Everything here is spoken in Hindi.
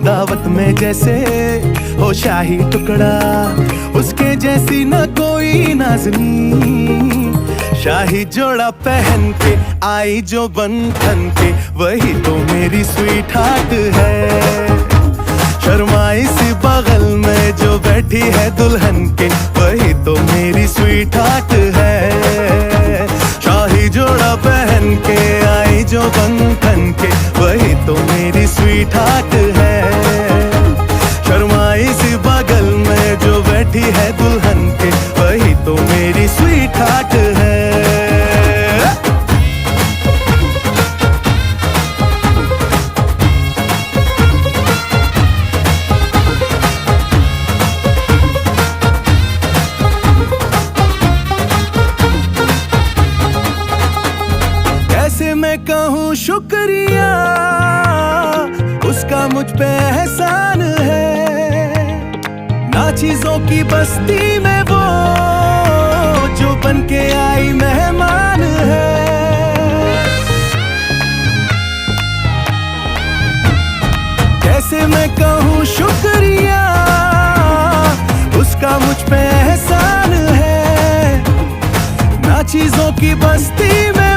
दावत में जैसे हो शाही टुकड़ा, उसके जैसी न कोई नाज़नीं। शाही जोड़ा पहन के आई जो बंधन के, वही तो मेरी स्वीट हार्ट है। शर्माई सी बगल में जो बैठी है दुल्हन के, वही तो मेरी स्वीट हार्ट है। शाही जोड़ा पहन के आई जो बंधन के, वही तो मेरी स्वीट हार्ट है। शर्माई सी बगल में जो बैठी है दुल्हन के, वही तो मेरी स्वीट हार्ट है। कैसे मैं कहूँ शुक्रिया, उसका मुझ पे एहसान है। ना चीजों की बस्ती में वो जो बन के आई मेहमान है। कैसे मैं कहूँ शुक्रिया, उसका मुझ पे एहसान है। ना चीजों की बस्ती में